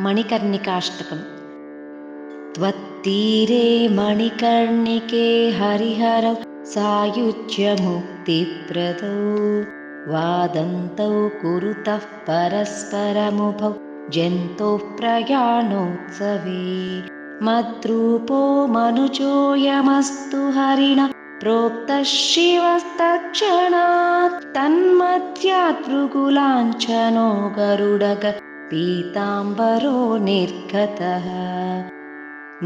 मणिकर्णिकाष्टकम्। त्वत्तीरे मणिकर्णिके हरिहरौ सायुज्यमुक्तिप्रदौ वादन्तौ कुरुतः परस्परमुभौ जन्तोः प्रयाणोत्सवे मद्रूपो मनुजोऽयमस्तु हरिणा प्रोक्तः शिवस्तत्क्षणात् तन्मध्यात् भृगुलाञ्छनो गरुडग पीताम्बरो निर्गतः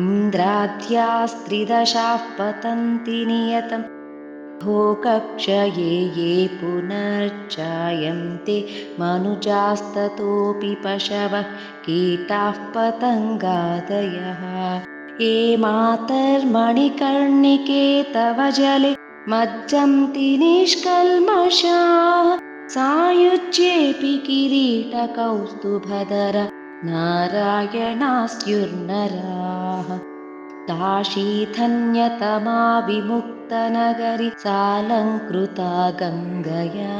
इन्द्राद्यास्त्रिदशाः पतन्ति नियतं भोगक्षये ये पुनर्जायन्ते मनुजास्ततोऽपि पशवः कीटाः पतङ्गादयः ये मातर्मणिकर्णिके तव जले मज्जन्ति निष्कल्मषाः सायुज्येऽपि किरीटकौस्तुभधरा नारायणास्युर्नराः काशीधन्यतमा विमुक्तनगरी सालङ्कृता गङ्गया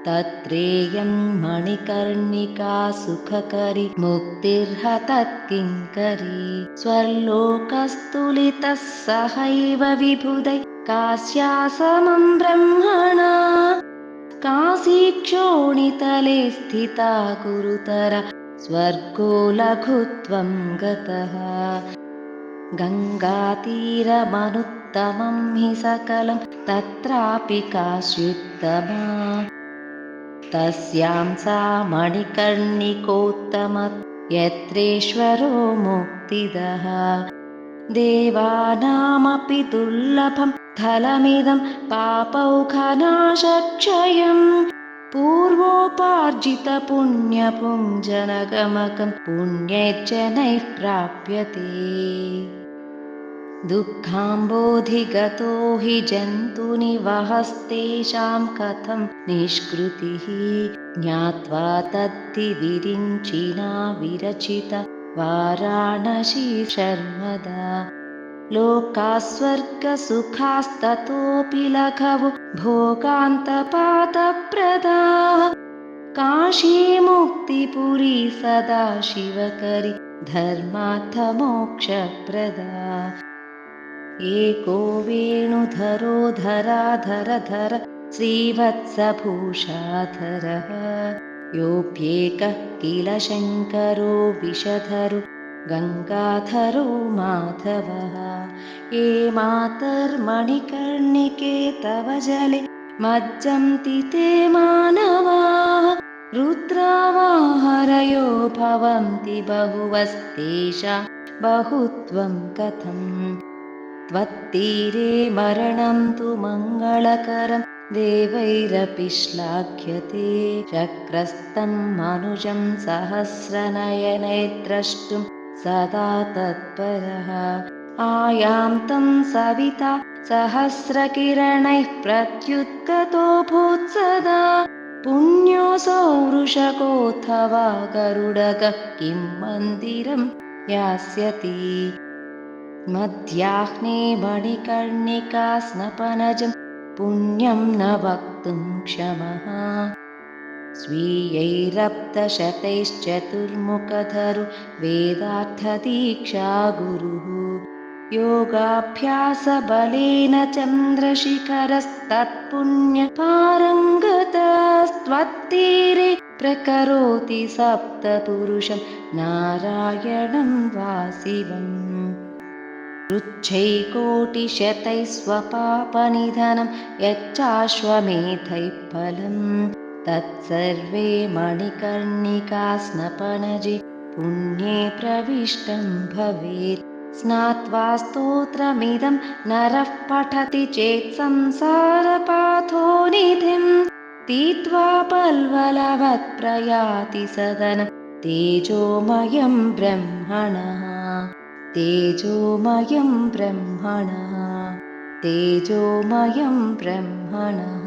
तत्रेयं मणिकर्णिका सुखकरी मुक्तिर्हतत्किङ्करी स्वर्लोकस्तुलितः सहैव विबुधै कास्यासमं ब्रह्मणा काशीक्षोणितले स्थिता गुरुतरा स्वर्गो लघुत्वं गतः गङ्गातीरमनुत्तमं हि सकलं तत्रापि काश्युत्तमा तस्यां सा मणिकर्णिकोत्तमा यत्रेश्वरो मुक्तिदः देवानामपि दुर्लभं फलमिदं पापौघनाशक्षयम् पूर्वोपार्जितपुण्यपुञ्जनगमकं पुण्यैर्जनैः प्राप्यते दुःखाम्बोधिगतो हि जन्तुनिवहस्तेषां कथं निष्कृतिः ज्ञात्वा तद्धि विरिञ्चिना विरचिता वाराणसी शर्मदा लोकास्वर्गसुखास्ततोऽपि लघवो भोगान्तपादप्रदाः काशीमुक्तिपुरी सदा शिवकरी धर्मार्थमोक्षप्रदा एको वेणुधरो धराधरधर श्रीवत्सभूषाधरः योऽप्येकः किल शङ्करो विषधरो गङ्गाधरो माधवः ये मातर्मणिकर्णिके तव जले मज्जन्ति ते मानवाः रुद्रावाहरयो भवन्ति बहुवस्तेषां बहुत्वं कथम् त्वत्तीरे मरणं तु मङ्गलकरं देवैरपि श्लाघ्यते चक्रस्तं मनुजं सहस्रनयनैर्द्रष्टुं सदा तत्परः आयान्तं सविता सहस्रकिरणैः प्रत्युत्गतो भूत्सदा पुण्योऽसौ वृषकोऽथवा गरुडगः किं मन्दिरं यास्यति मध्याह्ने मणिकर्णिका स्नपनजं पुण्यं न वक्तुं क्षमः स्वीयैरब्धशतैश्चतुर्मुखधरो वेदार्थदीक्षा गुरुः योगाभ्यासबलेन चन्द्रशिखरस्तत्पुण्यपारङ्गतस्त्वत्तीरे प्रकरोति सप्तपुरुषं नारायणं वासिवम् रुच्छैकोटिशतैः स्वपापनिधनं यच्चाश्वमेधैः फलं तत्सर्वे मणिकर्णिका स्नपनजे पुण्ये प्रविष्टं भवेत् स्नात्वा स्तोत्रमिदं नरः पठति चेत् संसारपाथोनिधिं तीत्वा पल्वलवत् प्रयाति सदनं तेजोमयं ब्रह्मणः तेजोमयं ब्रह्मणः तेजोमयं ब्रह्मणः।